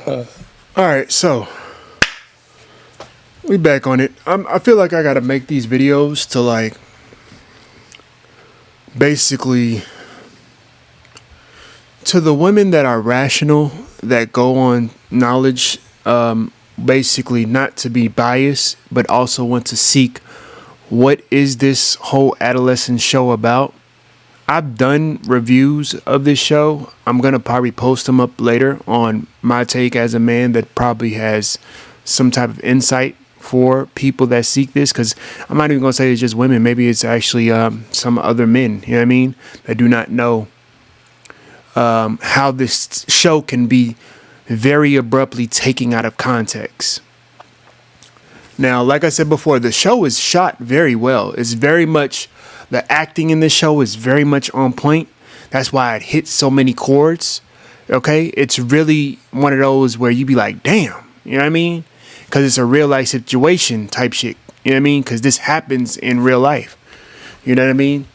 All right, so we back on it. I feel like I gotta make these videos to like basically to the women that are rational, that go on knowledge, basically not to be biased, but also want to seek what is this whole adolescence show about. I've done reviews of this show. I'm going to probably post them up later on my take as a man that probably has some type of insight for people that seek this. Because I'm not even going to say it's just women. Maybe it's actually some other men, you know what I mean, that do not know how this show can be very abruptly taken out of context. Now, like I said before, the show is shot very well. It's very much, the acting in the show is very much on point. That's why it hits so many chords. Okay, it's really one of those where you be like, damn, you know what I mean? Because it's a real life situation type shit. You know what I mean? Because this happens in real life. You know what I mean?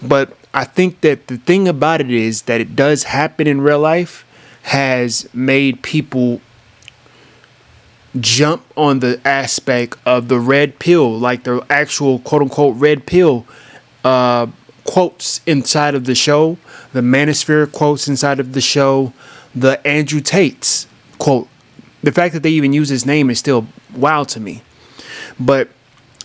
But I think that the thing about it is that it does happen in real life has made people jump on the aspect of the red pill, like the actual quote unquote red pill quotes inside of the show, the manosphere quotes inside of the show, the Andrew Tate's quote. The fact that they even use his name is still wild to me. But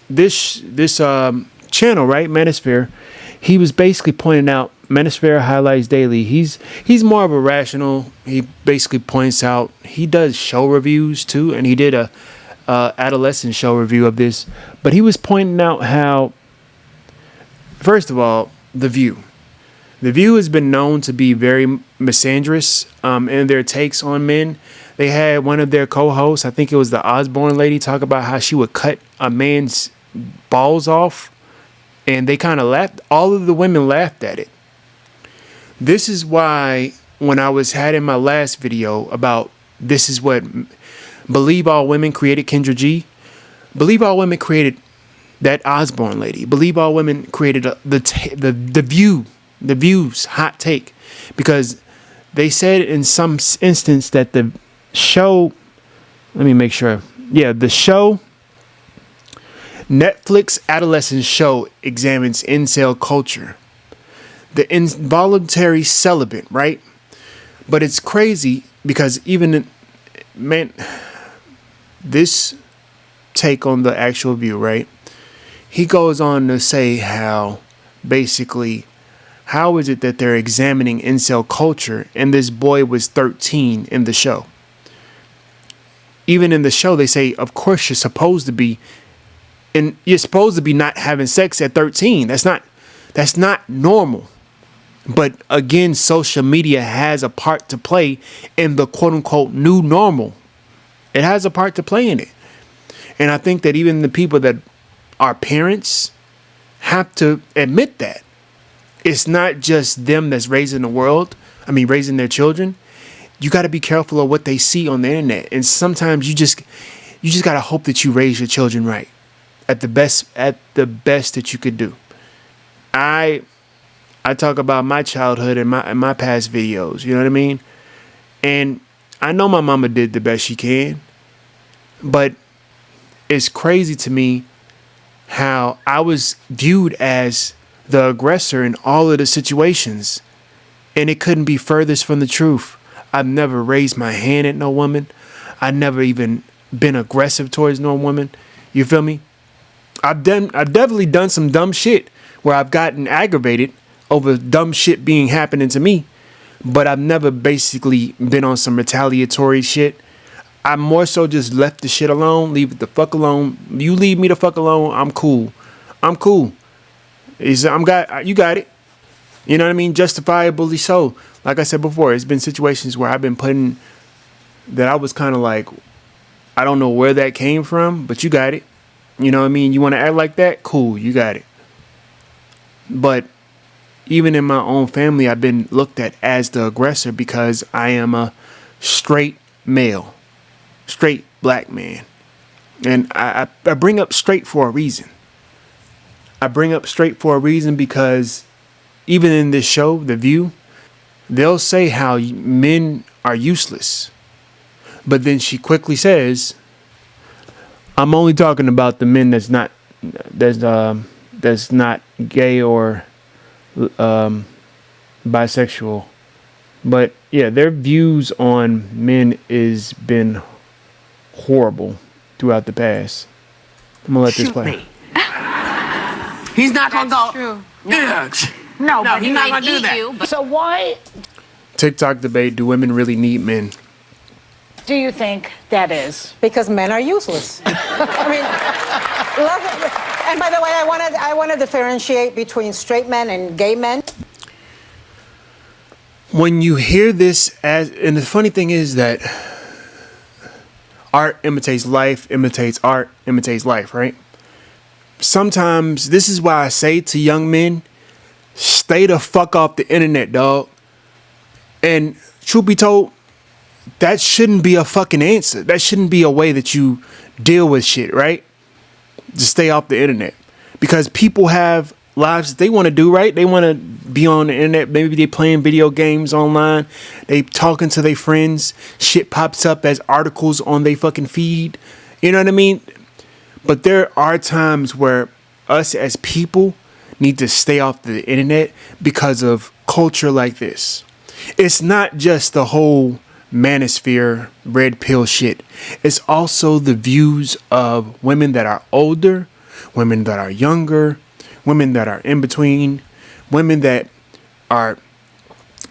this channel, right, Manosphere, he was basically pointing out Manosphere Highlights Daily. He's more of a rational. He basically points out, he does show reviews too, and he did a adolescent show review of this. But he was pointing out how, first of all, The View has been known to be very misandrous in their takes on men. They had one of their co-hosts, I think it was the Osborne lady, talk about how she would cut a man's balls off. And they kind of laughed. All of the women laughed at it. This is why when I was had in my last video about this is what Believe All Women created Kendra G. Believe All Women created that Osborne lady. Believe All Women created the View's hot take, because they said in some instance that the show, let me make sure. Yeah, the show Netflix Adolescence show examines incel culture, the involuntary celibate, right? But it's crazy because even, man, this take on the actual View, right? He goes on to say how basically, how is it that they're examining incel culture and this boy was 13 in the show? Even in the show, they say, of course, you're supposed to be not having sex at 13. That's not normal. But again, social media has a part to play in the quote unquote new normal. It has a part to play in it. And I think that even the people that are parents have to admit that it's not just them that's raising raising their children. You got to be careful of what they see on the internet. And sometimes you just got to hope that you raise your children right. At the best that you could do. I talk about my childhood in my past videos, you know what I mean? And I know my mama did the best she can, but it's crazy to me how I was viewed as the aggressor in all of the situations, and it couldn't be furthest from the truth. I've never raised my hand at no woman. I never even been aggressive towards no woman. You feel me? I've definitely done some dumb shit where I've gotten aggravated over dumb shit being happening to me, but I've never basically been on some retaliatory shit. I more so just left the shit alone, leave it the fuck alone. You leave me the fuck alone, I'm cool. You got it. You know what I mean? Justifiably so. Like I said before, it's been situations where I've been putting that I was kind of like, I don't know where that came from, but you got it. You know what I mean? You want to act like that? Cool, you got it. But even in my own family, I've been looked at as the aggressor because I am a straight male, straight black man. And I bring up straight for a reason. I bring up straight for a reason because even in this show, The View, they'll say how men are useless. But then she quickly says, I'm only talking about the men that's not gay or bisexual. But yeah, their views on men is been horrible throughout the past. I'm gonna let this play. He's not gonna go. True. Yeah. No, No, but he's he not may gonna do eat that. you. So why TikTok debate: do women really need men? do you think that is? Because men are useless. I mean, and by the way, I want to differentiate between straight men and gay men. When you hear this, and the funny thing is that art imitates life, imitates art, imitates life, right? Sometimes this is why I say to young men, stay the fuck off the internet, dog. And truth be told, that shouldn't be a fucking answer. That shouldn't be a way that you deal with shit, right? Just stay off the internet. Because people have lives that they want to do, right? They want to be on the internet. Maybe they playing video games online. They talking to their friends. Shit pops up as articles on their fucking feed. You know what I mean? But there are times where us as people need to stay off the internet because of culture like this. It's not just the whole manosphere red pill shit. It's also the views of women that are older, women that are younger, women that are in between, women that are...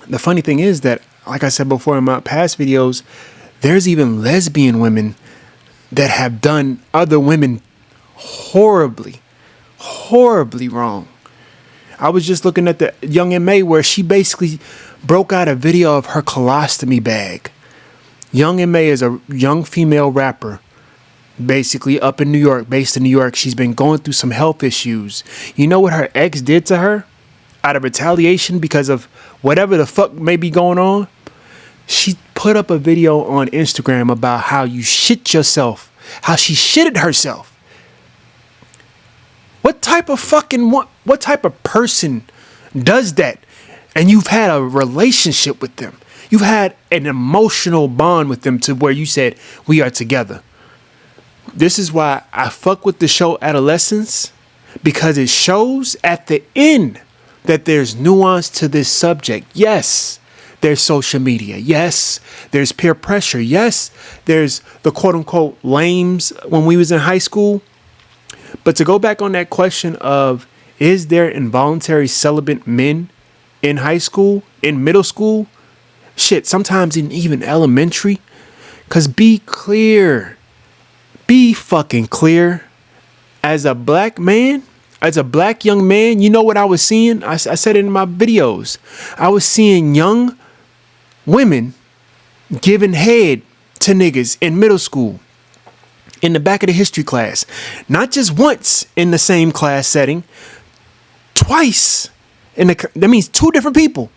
The funny thing is that, like I said before in my past videos, there's even lesbian women that have done other women horribly wrong. I was just looking at the Young M.A. where she basically broke out a video of her colostomy bag. Young M.A. is a young female rapper, basically up in New York, based in New York. She's been going through some health issues. You know what her ex did to her out of retaliation because of whatever the fuck may be going on? She put up a video on Instagram about how you shit yourself, how she shitted herself. What type of person does that? And you've had a relationship with them. You've had an emotional bond with them to where you said, we are together. This is why I fuck with the show Adolescence, because it shows at the end that there's nuance to this subject. Yes, there's social media. Yes, there's peer pressure. Yes, there's the quote unquote lames when we was in high school. But to go back on that question of, is there involuntary celibate men in high school, in middle school? Shit, sometimes in even elementary. Because be clear. Be fucking clear. As a black man, as a black young man, you know what I was seeing? I said it in my videos. I was seeing young women giving head to niggas in middle school. In the back of the history class. Not just once in the same class setting. Twice. That means 2 different people.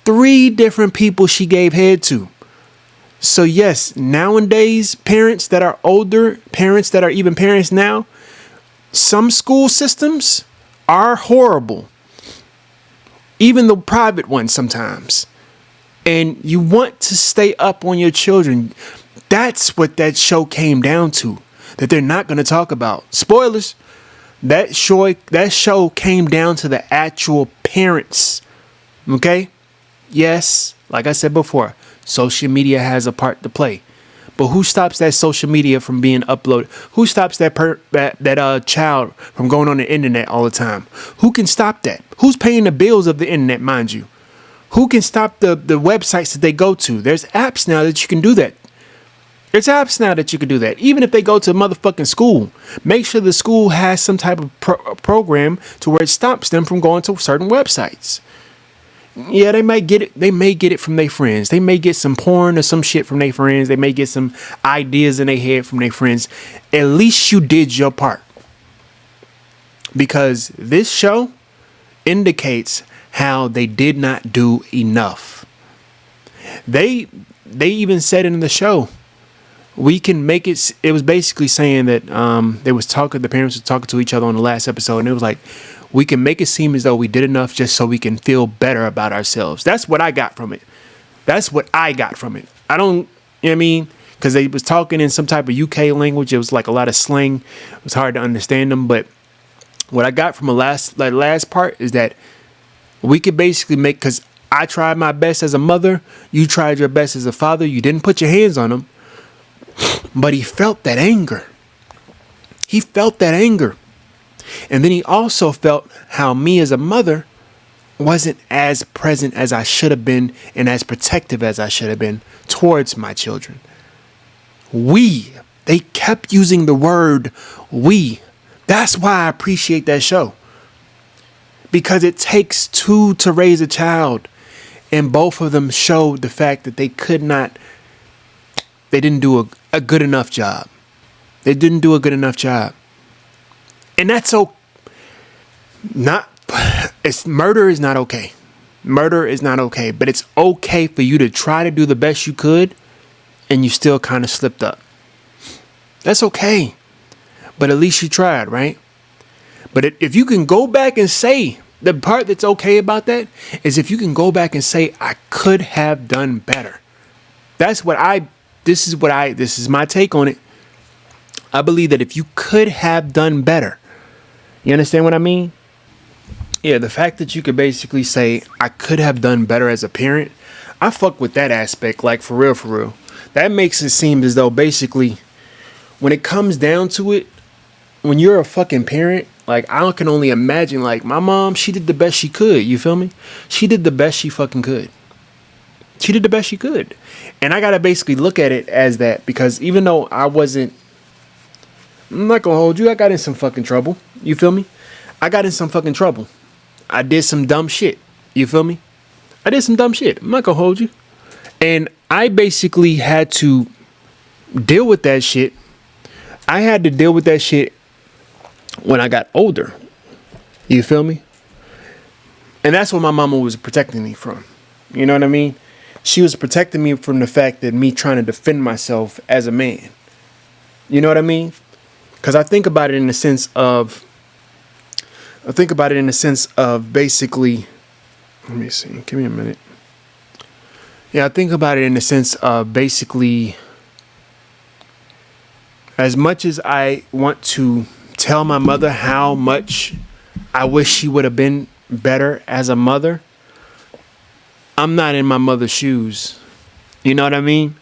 3 different people she gave head to. So yes, nowadays, parents that are older, parents that are even parents now, some school systems are horrible. Even the private ones sometimes. And you want to stay up on your children. That's what that show came down to. That they're not going to talk about. Spoilers. That show came down to the actual parents. Okay? Yes, like I said before, social media has a part to play. But who stops that social media from being uploaded? Who stops that child from going on the internet all the time? Who can stop that? Who's paying the bills of the internet, mind you? Who can stop the websites that they go to? There's apps now that you can do that. There's apps now that you can do that. Even if they go to a motherfucking school, make sure the school has some type of program to where it stops them from going to certain websites. Yeah, they may get it. They may get it from their friends. They may get some porn or some shit from their friends. They may get some ideas in their head from their friends. At least you did your part. Because this show indicates how they did not do enough. They even said in the show, we can make it. It was basically saying that the parents were talking to each other on the last episode, and it was like, we can make it seem as though we did enough just so we can feel better about ourselves. That's what I got from it. I don't, you know what I mean? because they was talking in some type of UK language. It was like a lot of slang. It was hard to understand them. But what I got from the last part is that we could basically make, because I tried my best as a mother, you tried your best as a father. You didn't put your hands on him, but he felt that anger. He felt that anger. And then he also felt how me as a mother wasn't as present as I should have been and as protective as I should have been towards my children. They kept using the word we. That's why I appreciate that show. Because it takes two to raise a child. And both of them showed the fact that they didn't do a good enough job. They didn't do a good enough job. And that's murder is not okay. Murder is not okay. But it's okay for you to try to do the best you could and you still kind of slipped up. That's okay. But at least you tried, right? But if you can go back and say, the part that's okay about that is if you can go back and say, I could have done better. This is my take on it. I believe that if you could have done better, you understand what I mean? Yeah, the fact that you could basically say, I could have done better as a parent, I fuck with that aspect, like for real. That makes it seem as though basically, when it comes down to it, when you're a fucking parent, like I can only imagine, like my mom, she did the best she could, you feel me? She did the best she fucking could. She did the best she could. And I gotta basically look at it as that, because even though I'm not gonna hold you, I got in some fucking trouble. You feel me? I got in some fucking trouble. I did some dumb shit. You feel me? I did some dumb shit. I'm not gonna hold you. And I basically had to deal with that shit. I had to deal with that shit when I got older. You feel me? And that's what my mama was protecting me from. You know what I mean? She was protecting me from the fact that me trying to defend myself as a man. You know what I mean? Because I think about it in the sense of basically, let me see, give me a minute. Yeah, I think about it in the sense of basically, as much as I want to tell my mother how much I wish she would have been better as a mother, I'm not in my mother's shoes. You know what I mean?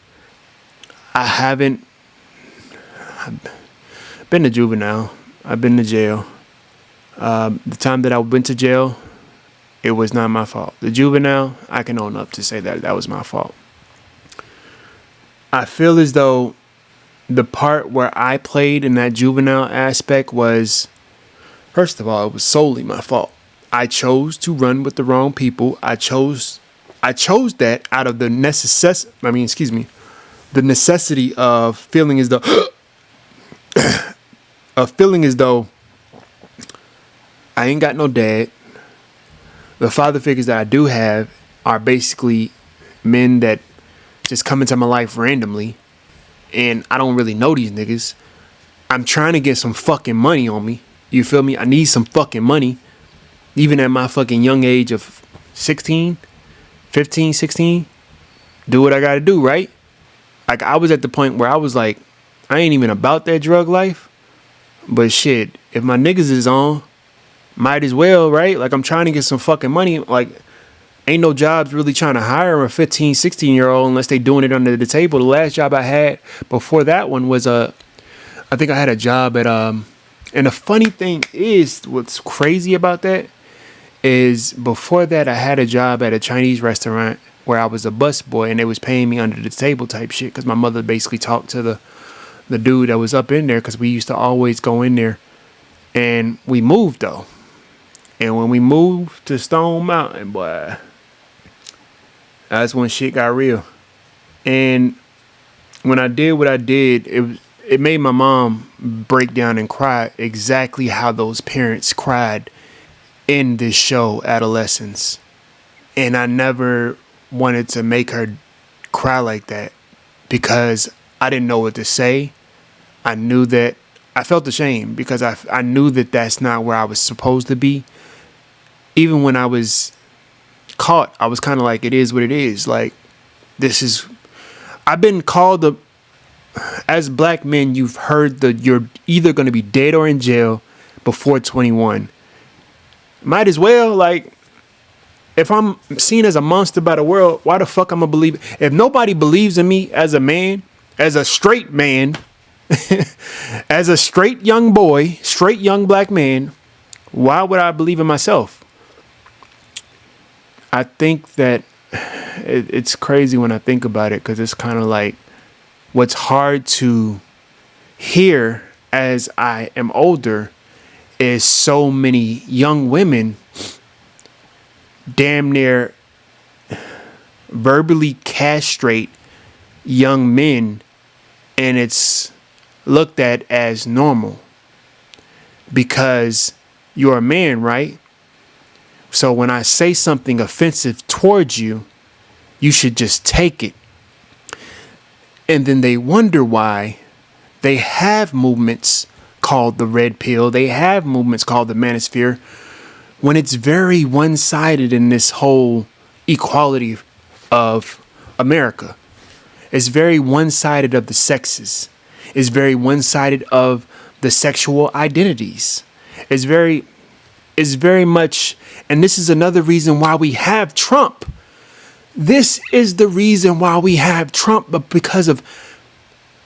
I've been to juvenile. I've been to jail. The time that I went to jail, it was not my fault. The juvenile, I can own up to say that was my fault. I feel as though the part where I played in that juvenile aspect was, first of all, it was solely my fault. I chose to run with the wrong people. I chose that out of the necessity of feeling as though I ain't got no dad. The father figures that I do have are basically men that just come into my life randomly, and I don't really know these niggas. I'm trying to get some fucking money on me. You feel me? I need some fucking money. Even at my fucking young age of 15, 16, do what I gotta do, right? Like, I was at the point where I was like, I ain't even about that drug life. But shit, if my niggas is on, might as well, right? Like, I'm trying to get some fucking money. Like, ain't no jobs really trying to hire a 15, 16-year-old unless they doing it under the table. The last job I had before that one was I think I had a job at and the funny thing is, what's crazy about that is before that I had a job at a Chinese restaurant where I was a busboy, and they was paying me under the table type shit because my mother basically talked to the dude that was up in there, because we used to always go in there. And we moved though. And when we moved to Stone Mountain, boy, that's when shit got real. And when I did what I did, it made my mom break down and cry exactly how those parents cried in this show, Adolescence. And I never wanted to make her cry like that because I didn't know what to say. I knew that I felt ashamed because I knew that that's not where I was supposed to be. Even when I was caught, I was kind of like, it is what it is. Like, I've been called as black men, you've heard that you're either going to be dead or in jail before 21. Might as well, like, if I'm seen as a monster by the world, why the fuck I'm gonna believe it? If nobody believes in me as a man, as a straight man, as a straight young boy, straight young black man, why would I believe in myself? I think that it's crazy when I think about it, because it's kind of like what's hard to hear as I am older is so many young women damn near verbally castrate young men, and it's looked at as normal because you're a man, right? So when I say something offensive towards you, you should just take it. And then they wonder why they have movements called the red pill. They have movements called the manosphere, when it's very one-sided in this whole equality of America. It's very one-sided of the sexes. It's very one-sided of the sexual identities. It's very much, and this is another reason why we have Trump. This is the reason why we have Trump, but because of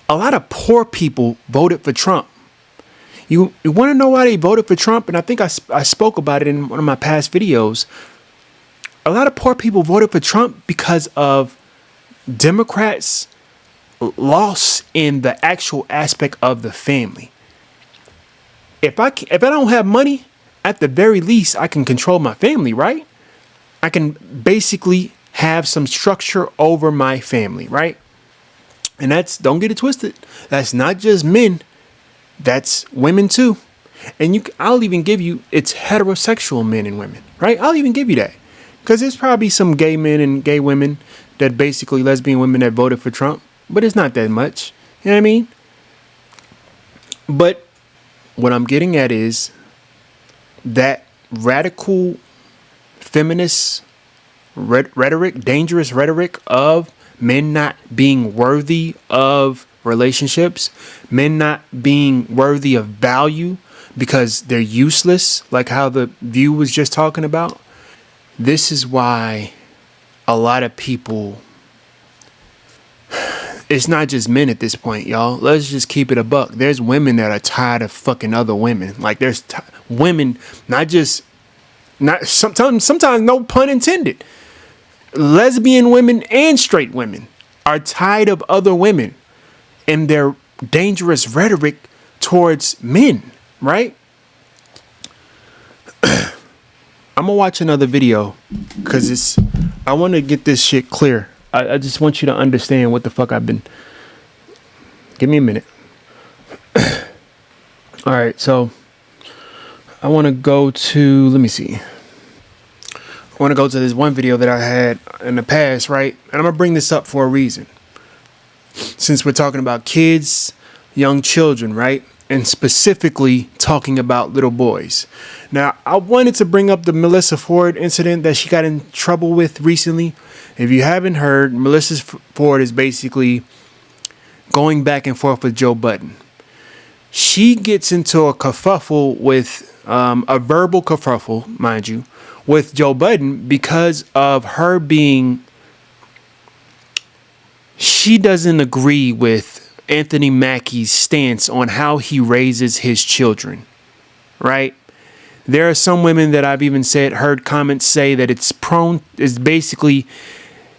a lot of poor people voted for Trump. You want to know why they voted for Trump? And I think I spoke about it in one of my past videos. A lot of poor people voted for Trump because of Democrats' loss in the actual aspect of the family. If I don't have money, at the very least, I can control my family, right? I can basically have some structure over my family, right? And don't get it twisted. That's not just men. That's women too. And I'll even give you, it's heterosexual men and women, right? I'll even give you that. Because there's probably some gay men and gay women that basically lesbian women that voted for Trump. But it's not that much. You know what I mean? But what I'm getting at is that radical feminist rhetoric, dangerous rhetoric of men not being worthy of relationships, men not being worthy of value because they're useless, like how the View was just talking about. This is why a lot of people, it's not just men at this point, y'all. Let's just keep it a buck. There's women that are tired of fucking other women. Like there's women, sometimes no pun intended. Lesbian women and straight women are tired of other women and their dangerous rhetoric towards men, right? I'm gonna watch another video because I want to get this shit clear. I just want you to understand what the fuck I've been. Give me a minute. All right, so I want to go to, let me see. I want to go to this one video that I had in the past, right? And I'm going to bring this up for a reason. Since we're talking about kids, young children, right? And specifically talking about little boys. Now, I wanted to bring up the Melyssa Ford incident that she got in trouble with recently. If you haven't heard, Melyssa Ford is basically going back and forth with Joe Budden. She gets into a kerfuffle with, a verbal kerfuffle, mind you, with Joe Budden because of her being, she doesn't agree with Anthony Mackey's stance on how he raises his children, right? There are some women that I've even heard comments say that it's basically,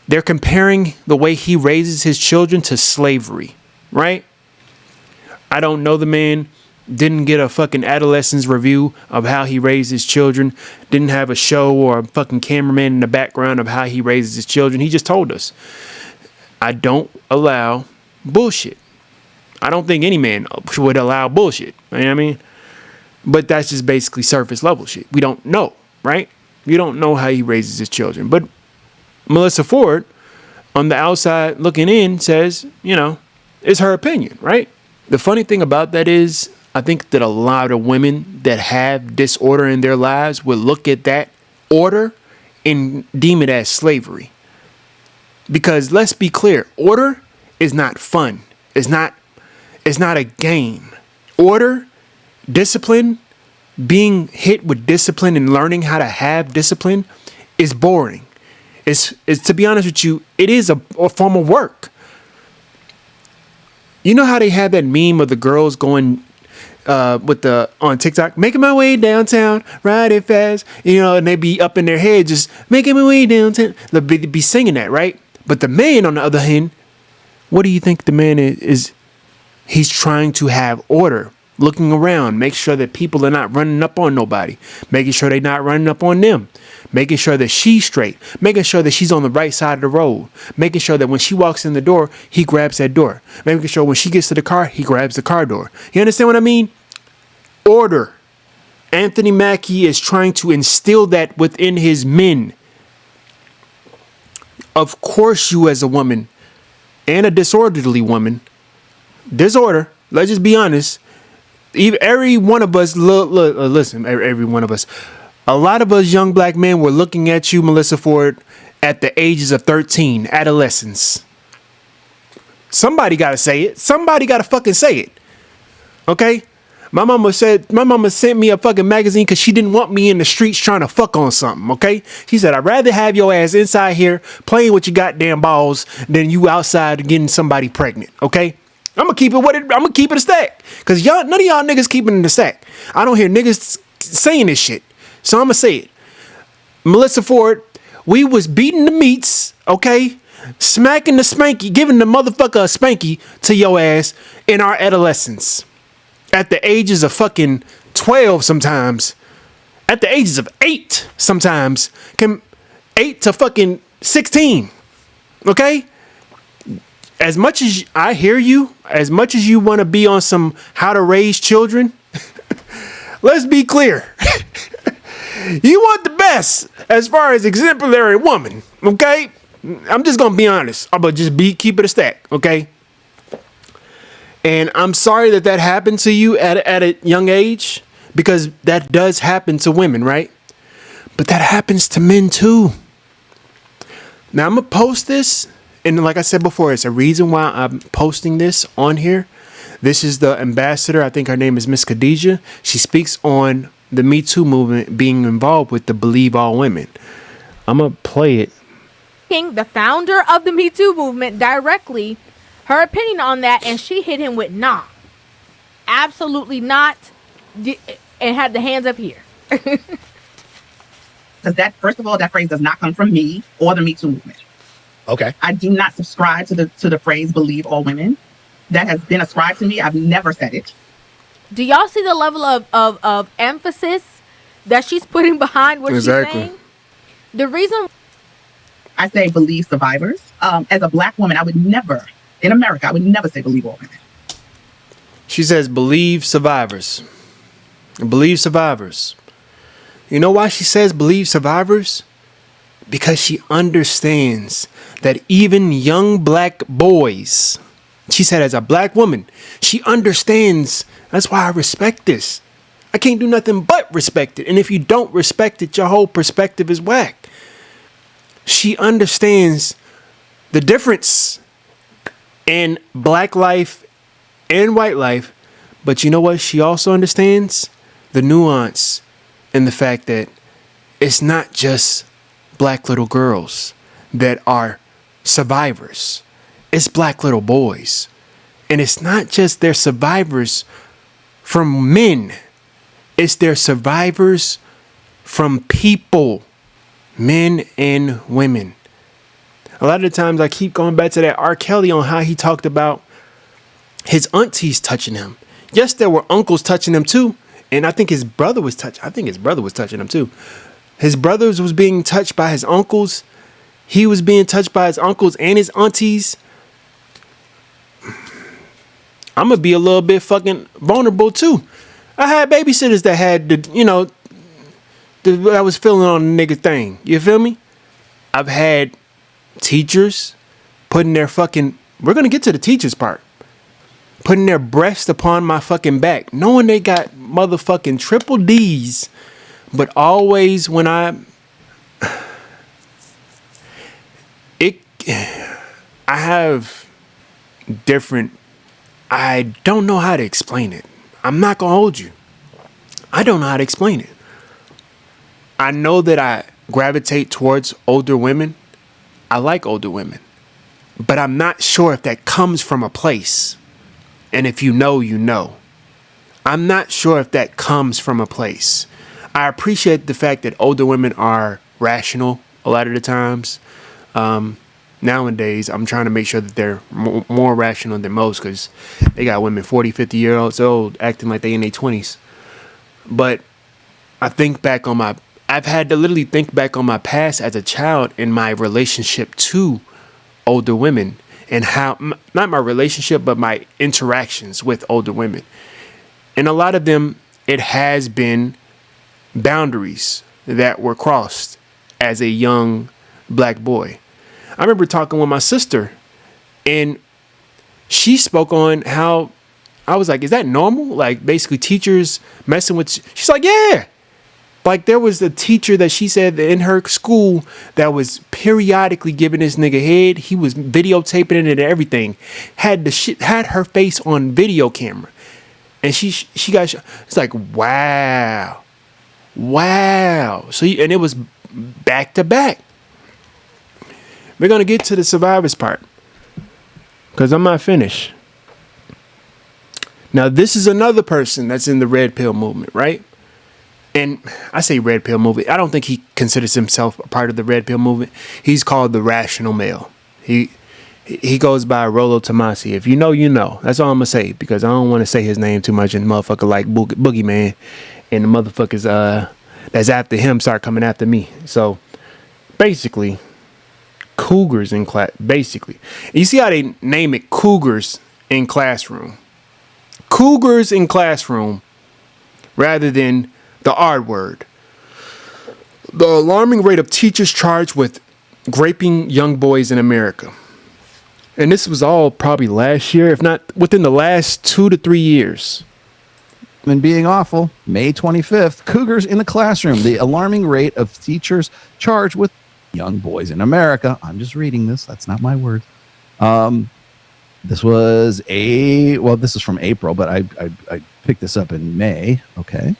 they're comparing the way he raises his children to slavery, right? I don't know the man, didn't get a fucking Adolescence review of how he raised his children, didn't have a show or a fucking cameraman in the background of how he raises his children. He just told us, I don't allow bullshit. I don't think any man would allow bullshit. You know what I mean? But that's just basically surface level shit. We don't know, right? We don't know how he raises his children. But Melyssa Ford, on the outside looking in, says, it's her opinion, right? The funny thing about that is, I think that a lot of women that have disorder in their lives would look at that order and deem it as slavery. Because let's be clear, order is not fun. It's not a game. Order, discipline, being hit with discipline and learning how to have discipline is boring. It's to be honest with you, it is a form of work. You know how they have that meme of the girls going on TikTok, making my way downtown, riding fast, and they be up in their head just making my way downtown. They'll be singing that, right? But the man, on the other hand, what do you think the man is? He's trying to have order, looking around, make sure that people are not running up on nobody, making sure they're not running up on them, making sure that she's straight, making sure that she's on the right side of the road, making sure that when she walks in the door, he grabs that door, making sure when she gets to the car, he grabs the car door. You understand what I mean? Order. Anthony Mackey is trying to instill that within his men. Of course, you as a woman and a disorderly woman, disorder, let's just be honest, every one of us, listen, every one of us, a lot of us young black men were looking at you, Melyssa Ford, at the ages of 13, adolescence. Somebody got to say it. Somebody got to fucking say it. Okay? My mama sent me a fucking magazine because she didn't want me in the streets trying to fuck on something, okay? She said, I'd rather have your ass inside here playing with your goddamn balls than you outside getting somebody pregnant, okay? I'm gonna keep it a stack. Cause none of y'all niggas keeping it in the stack. I don't hear niggas saying this shit. So I'm gonna say it. Melyssa Ford, we was beating the meats, okay? Smacking the spanky, giving the motherfucker a spanky to your ass in our adolescence. At the ages of fucking 12 sometimes. At the ages of 8 sometimes. 8 to fucking 16. Okay? As much as I hear you, as much as you want to be on some how to raise children, let's be clear. You want the best as far as exemplary woman, okay? I'm just going to be honest. I'm going to just keep it a stack, okay? And I'm sorry that happened to you at a young age, because that does happen to women, right? But that happens to men too. Now I'm going to post this. And like I said before, it's a reason why I'm posting this on here. This is the ambassador. I think her name is Miss Khadijah. She speaks on the Me Too movement being involved with the Believe All Women. I'm going to play it. The founder of the Me Too movement directly, her opinion on that, and she hit him with nah. Absolutely not. And had the hands up here. Because that, first of all, that phrase does not come from me or the Me Too movement. Okay. I do not subscribe to the phrase believe all women. That has been ascribed to me. I've never said it. Do y'all see the level of emphasis that she's putting behind what she's saying? The reason I say believe survivors. As a black woman, I would never, in America, I would never say believe all women. She says believe survivors. Believe survivors. You know why she says believe survivors? Because she understands that even young black boys, she said as a black woman, she understands. That's why I respect this. I can't do nothing but respect it. And if you don't respect it, your whole perspective is whack. She understands the difference in black life and white life. But you know what? She also understands the nuance and the fact that it's not just black little girls that are survivors. It's black little boys. And it's not just their survivors from men. It's their survivors from people, men and women. A lot of the times I keep going back to that R. Kelly on how he talked about his aunties touching him. Yes, there were uncles touching him too. And I think his brother was touching him too. His brothers was being touched by his uncles. He was being touched by his uncles and his aunties. I'm going to be a little bit fucking vulnerable too. I had babysitters that had I was feeling on the nigga thing. You feel me? I've had teachers putting their fucking, we're going to get to the teachers part, putting their breast upon my fucking back, knowing they got motherfucking triple D's, but always when I have different I don't know how to explain it. I'm not gonna hold you. I don't know how to explain it. I know that I gravitate towards older women. I like older women. But I'm not sure if that comes from a place. And if you know, you know. I'm not sure if that comes from a place. I appreciate the fact that older women are rational a lot of the times. Nowadays, I'm trying to make sure that they're more rational than most, because they got women 40, 50 years old acting like they in their 20s. But I think back on I've had to literally think back on my past as a child in my relationship to older women, and how, not my relationship, but my interactions with older women. And a lot of them, it has been boundaries that were crossed as a young black boy. I remember talking with my sister, and she spoke on how, I was like, is that normal? Like, basically teachers messing with, she's like, yeah. Like, there was a teacher that she said that in her school that was periodically giving this nigga head. He was videotaping it and everything. Had her face on video camera. And she got, it's like, wow. So, and it was back to back. We're going to get to the survivors part, because I'm not finished. Now, this is another person that's in the red pill movement, right? And I say red pill movement. I don't think he considers himself a part of the red pill movement. He's called the rational male. He goes by Rollo Tomasi. If you know, you know. That's all I'm going to say, because I don't want to say his name too much and motherfucker like Boogeyman and the motherfuckers that's after him start coming after me. So basically, cougars in class. Basically, you see how they name it cougars in classroom. Cougars in classroom rather than the R word. The alarming rate of teachers charged with raping young boys in America. And this was all probably last year, if not within the last 2 to 3 years. And being awful, May 25th, cougars in the classroom. The alarming rate of teachers charged with young boys in America. I'm just reading this. That's not my word. This is from April, but I picked this up in May. Okay.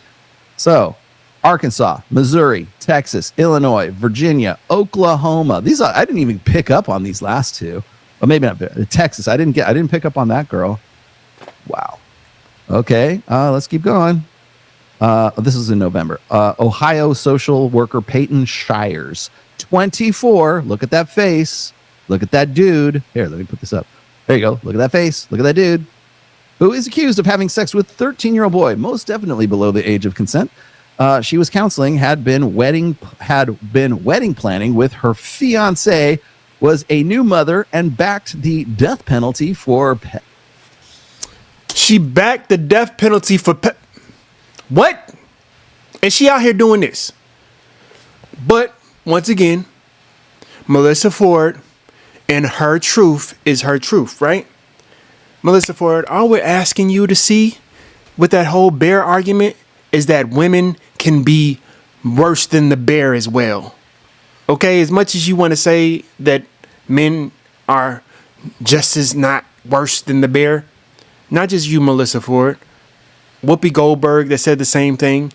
So, Arkansas, Missouri, Texas, Illinois, Virginia, Oklahoma. I didn't even pick up on these last two. Or maybe not. Texas. I didn't pick up on that girl. Wow. Okay. Let's keep going. This is in November. Ohio social worker Peyton Shires, 24. Look at that face. Look at that dude. Here, let me put this up. There you go. Look at that face. Look at that dude. Who is accused of having sex with 13-year-old boy, most definitely below the age of consent. She was counseling, had been wedding planning with her fiance, was a new mother, and backed the death penalty for She backed the death penalty for what? And she out here doing this. But once again, Melyssa Ford and her truth is her truth, right? Melyssa Ford, all we're asking you to see with that whole bear argument is that women can be worse than the bear as well. Okay, as much as you want to say that men are just as not worse than the bear, not just you, Melyssa Ford, Whoopi Goldberg that said the same thing.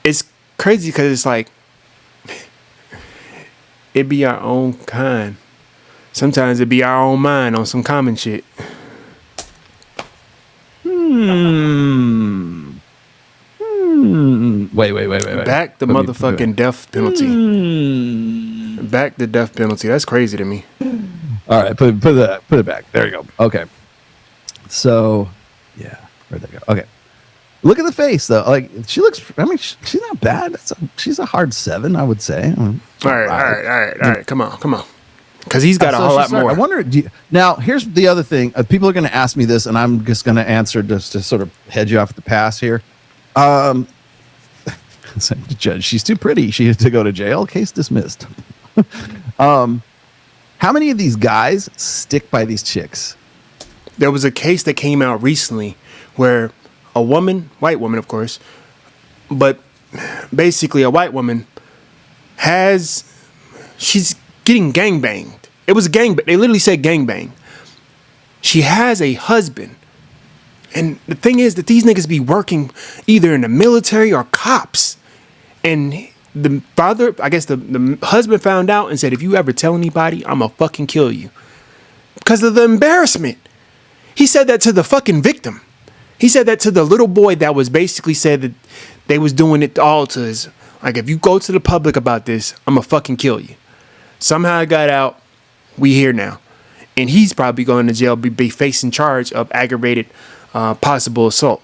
It's crazy because it's like, it be our own kind. Sometimes it be our own mind on some common shit. Wait. Back the motherfucking death penalty. Back the death penalty. That's crazy to me. All right, put it back. There you go. Okay. So, yeah, where'd that go? Okay. Look at the face, though. Like, she looks, I mean, she's not bad. She's a hard 7, I would say. All right. Come on. Because he's got a whole lot more. I wonder, now, here's the other thing. People are going to ask me this, and I'm just going to answer just to sort of head you off at the pass here. Judge, she's too pretty. She has to go to jail. Case dismissed. How many of these guys stick by these chicks? There was a case that came out recently where a woman, white woman, of course, but basically a white woman she's getting gangbanged. It was gangbang. They literally said gangbang. She has a husband And the thing is that these niggas be working either in the military or cops. And the father, I guess the husband found out and said, if you ever tell anybody, I'm gonna fucking kill you. Because of the embarrassment. He said that to the fucking victim. He said that to the little boy that was basically said that they was doing it all to his, like, if you go to the public about this, I'm gonna fucking kill you. Somehow it got out. We here now. And he's probably going to jail, be facing charge of aggravated possible assault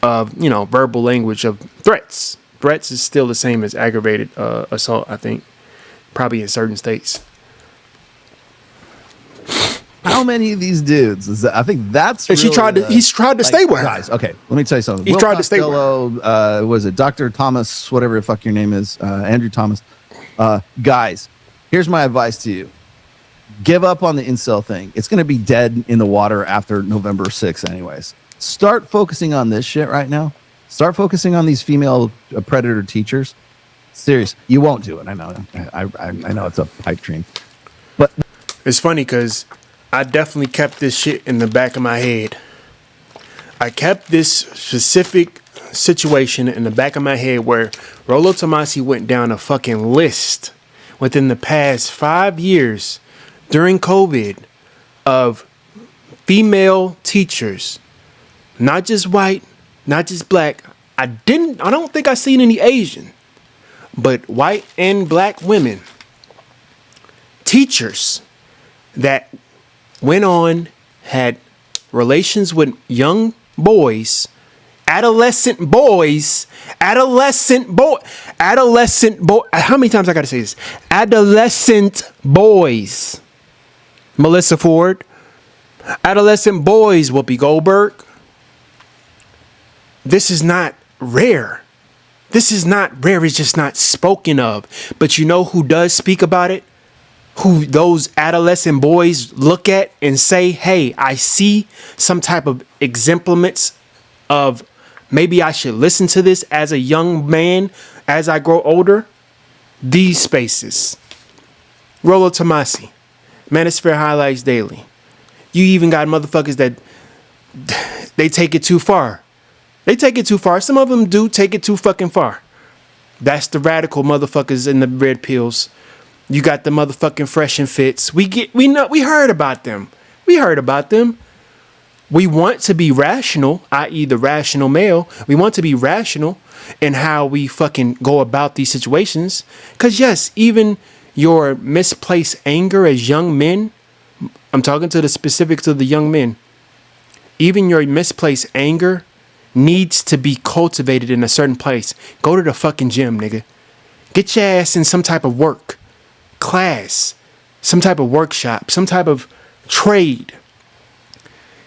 of, verbal language of threats. Threats is still the same as aggravated assault, I think, probably in certain states. How many of these dudes? I think that's. And really he's tried to stay with her. Guys, okay, let me tell you something. He tried to stay with her. Was it Dr. Thomas, whatever the fuck your name is, Andrew Thomas? Guys, here's my advice to you. Give up on the incel thing. It's going to be dead in the water after November 6th anyways. Start focusing on this shit right now. Start focusing on these female predator teachers. Serious. You won't do it. I know. I know it's a pipe dream. But it's funny because I definitely kept this shit in the back of my head. I kept this specific situation in the back of my head where Rollo Tomasi went down a fucking list within the past 5 years during COVID of female teachers, not just white, not just black. I don't think I seen any Asian, but white and black women, teachers that went on, had relations with young boys, adolescent boy. How many times I gotta say this? Adolescent boys. Melyssa Ford. Adolescent boys, Whoopi Goldberg. This is not rare. This is not rare. It's just not spoken of. But you know who does speak about it? Who those adolescent boys look at and say, hey, I see some type of exemplaments of maybe I should listen to this as a young man as I grow older. These spaces. Rollo Tomasi. Manosphere Highlights Daily. You even got motherfuckers that they take it too far. They take it too far. Some of them do take it too fucking far. That's the radical motherfuckers in the red pills. You got the motherfucking Fresh and Fits. We heard about them. We want to be rational, i.e. the rational male. We want to be rational in how we fucking go about these situations. Because yes, even your misplaced anger as young men, I'm talking to the specifics of the young men, even your misplaced anger needs to be cultivated in a certain place. Go to the fucking gym, nigga. Get your ass in some type of work, class, some type of workshop, some type of trade.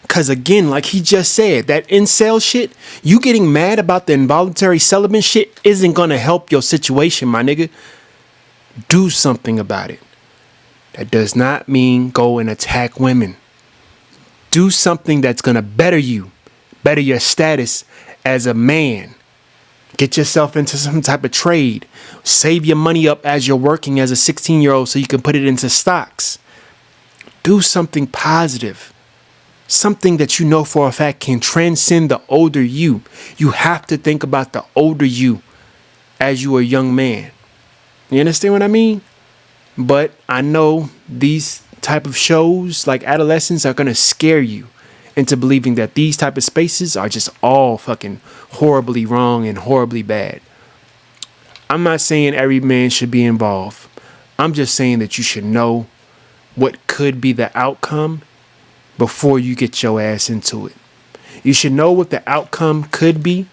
Because again, like he just said, that incel shit, you getting mad about the involuntary celibate shit isn't going to help your situation, my nigga. Do something about it. That does not mean go and attack women. Do something that's going to better you, better your status as a man. Get yourself into some type of trade. Save your money up as you're working as a 16-year-old so you can put it into stocks. Do something positive. Something that you know for a fact can transcend the older you. You have to think about the older you as you are a young man. You understand what I mean? But I know these type of shows like Adolescence are going to scare you into believing that these type of spaces are just all fucking horribly wrong and horribly bad. I'm not saying every man should be involved. I'm just saying that you should know what could be the outcome before you get your ass into it. You should know what the outcome could be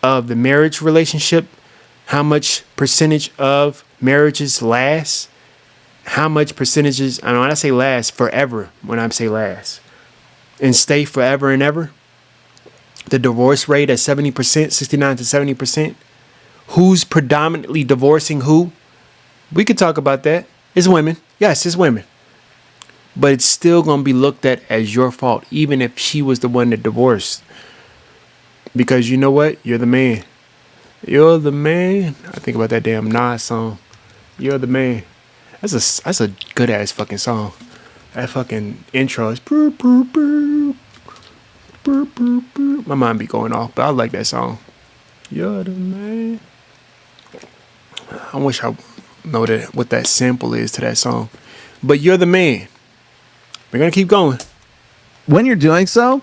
of the marriage relationship, how much percentage of marriages last, how much percentages, and when I say last, forever, when I say last, and stay forever and ever. The divorce rate at 70%, 69 to 70%. Who's predominantly divorcing who? We could talk about that. It's women. Yes, it's women. But it's still going to be looked at as your fault, even if she was the one that divorced. Because you know what? You're the man. You're the man. I think about that damn Nas song. You're the man. That's a good ass fucking song. That fucking intro is My mind be going off, but I like that song. You're the man. I wish I know that what that sample is to that song. But you're the man. We're gonna keep going. When you're doing so,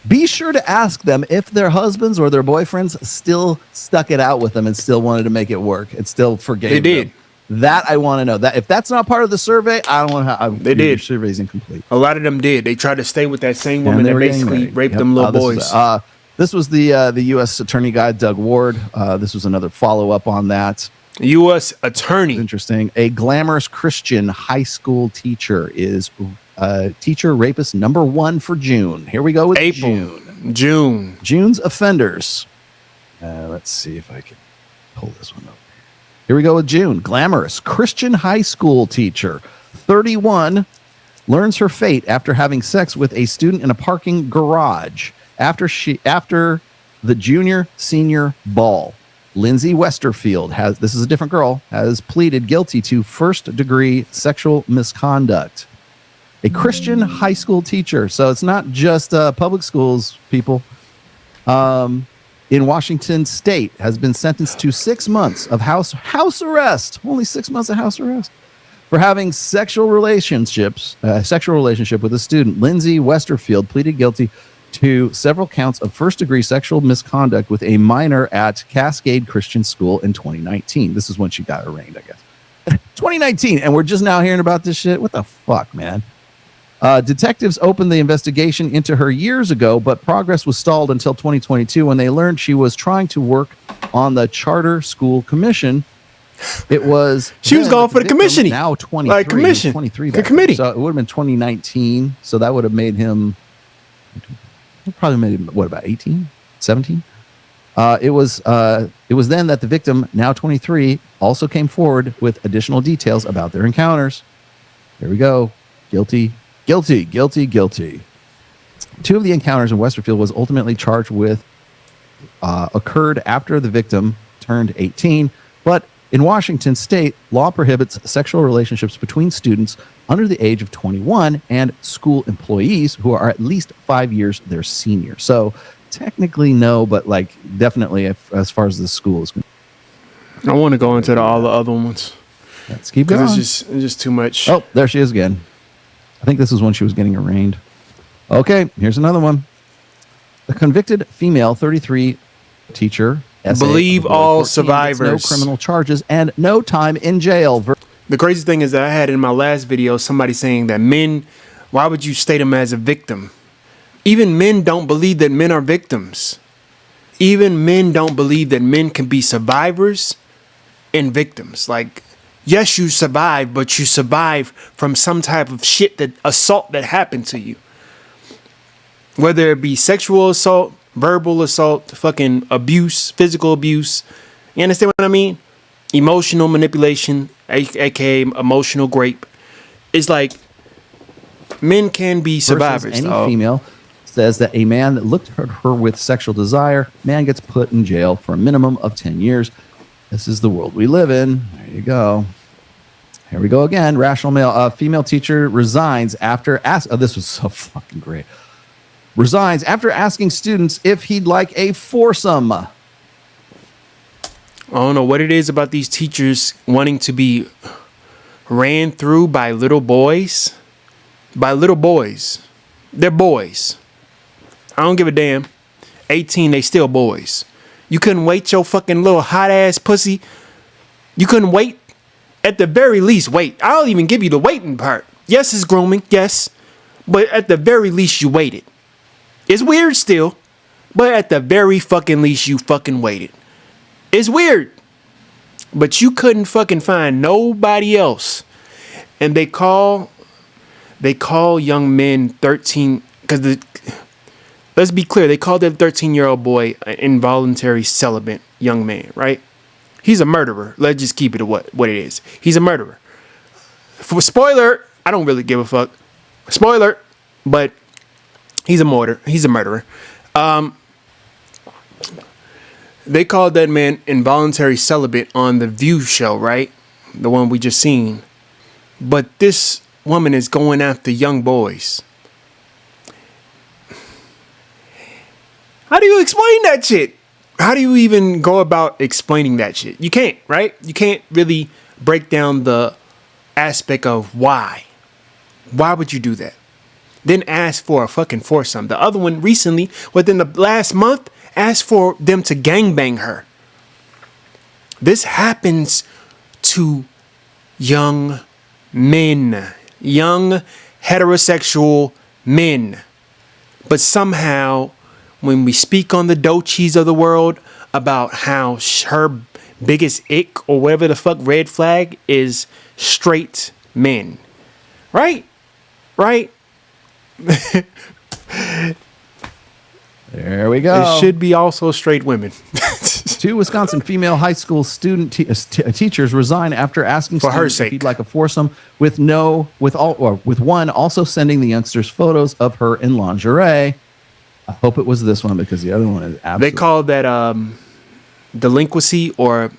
be sure to ask them if their husbands or their boyfriends still stuck it out with them and still wanted to make it work and still forgave They did. them. That I want to know. That if that's not part of the survey, I don't want to. They did. Your survey's incomplete. A lot of them did. They tried to stay with that same And woman they that were getting basically married. raped Yep. them little This boys. was, this was the U.S. Attorney guy, Doug Ward. This was another follow up on that. U.S. attorney. Interesting. A glamorous Christian high school teacher is teacher rapist number 1 for June. Here we go with June. June's offenders. Let's see if I can pull this one up. Here we go with June. Glamorous Christian high school teacher, 31, learns her fate after having sex with a student in a parking garage after the junior senior ball. Lindsay Westerfield this is a different girl, has pleaded guilty to first-degree sexual misconduct. A Christian high school teacher. So it's not just public schools, people. In Washington State has been sentenced to 6 months of house arrest. Only 6 months of house arrest for having sexual relationship with a student. Lindsay Westerfield pleaded guilty to several counts of first-degree sexual misconduct with a minor at Cascade Christian School in 2019. This is when she got arraigned, I guess. 2019, and we're just now hearing about this shit? What the fuck, man? Detectives opened the investigation into her years ago, but progress was stalled until 2022 when they learned she was trying to work on the Charter School Commission. It was She was going for the commission. Now 23. Like commission. 23 The committee. So it would have been 2019. So that would have made him probably made him what, about 18, 17? It was then that the victim, now 23, also came forward with additional details about their encounters. Here we go. Guilty. 2 of the encounters in Westerfield was ultimately charged with occurred after the victim turned 18, but in Washington State, law prohibits sexual relationships between students under the age of 21 and school employees who are at least 5 years their senior. So technically no, but like definitely as far as the school is concerned. I want to go into all the other ones. Let's keep going. It's just too much. Oh, there she is again. I think this is when she was getting arraigned. Okay, here's another one. The convicted female 33 teacher. Believe all 14, gets survivors. no criminal charges and no time in jail. The crazy thing is that I had in my last video somebody saying that men, why would you state them as a victim? Even men don't believe that men are victims. Even men don't believe that men can be survivors and victims. Like, yes, you survive, but you survive from some type of assault that happened to you. Whether it be sexual assault, verbal assault, fucking abuse, physical abuse. You understand what I mean? Emotional manipulation, aka emotional grape. It's like men can be survivors. Any female says that a man that looked at her with sexual desire, man gets put in jail for a minimum of 10 years. This is the world we live in. There you go. Here we go again. Rational male. Female teacher resigns after this was so fucking great. Resigns after asking students if he'd like a foursome. I don't know what it is about these teachers wanting to be ran through by little boys. By little boys. They're boys. I don't give a damn. 18, they still boys. You couldn't wait your fucking little hot ass pussy. You couldn't wait. At the very least, wait. I'll even give you the waiting part. Yes, it's grooming. Yes. But at the very least, you waited. It's weird still. But at the very fucking least, you fucking waited. It's weird. But you couldn't fucking find nobody else. And they call young men 13, because let's be clear, they call that 13-year-old boy an involuntary celibate young man, right? He's a murderer. Let's just keep it what it is. He's a murderer. For spoiler, I don't really give a fuck. Spoiler, but he's a murderer. He's a murderer. They called that man involuntary celibate on the View show, right? The one we just seen. But this woman is going after young boys. How do you explain that shit? How do you even go about explaining that shit? You can't, right? You can't really break down the aspect of why. Why would you do that? Then ask for a fucking foursome. The other one recently, within the last month, asked for them to gangbang her. This happens to young men, young heterosexual men. But somehow, when we speak on the Doechis of the world about how her biggest ick or whatever the fuck red flag is straight men. Right? Right? There we go. It should be also straight women. Two Wisconsin female high school student teachers resign after asking For her students sake. if he'd like a foursome with one also sending the youngsters photos of her in lingerie. I hope it was this one because the other one is absolutely. They call that delinquency or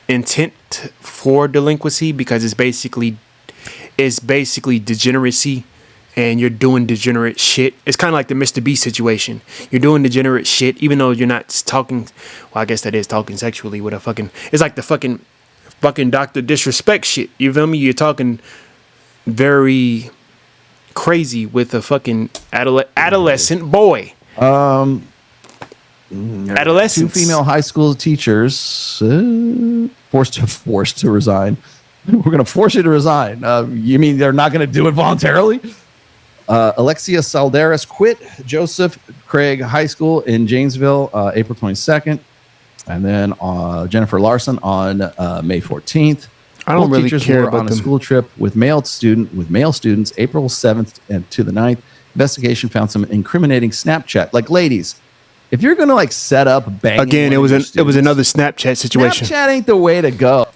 intent for delinquency because it's basically degeneracy. And you're doing degenerate shit. It's kind of like the Mr. B situation. You're doing degenerate shit, even though you're not talking. Well, I guess that is talking sexually with a fucking. It's like the fucking Dr. Disrespect shit. You feel me? You're talking very crazy with a fucking adolescent boy. Adolescence. Two female high school teachers forced to resign. We're going to force you to resign. You mean they're not going to do it voluntarily? Alexia Salderas quit Joseph Craig High School in Janesville, April 22nd. And then Jennifer Larson on May 14th. I don't Both really teachers care were about on a them. school trip with male students, April 7th and to the 9th. Investigation found some incriminating Snapchat. Like, ladies, if you're going to like set up banging Again, it was another Snapchat situation. Snapchat ain't the way to go.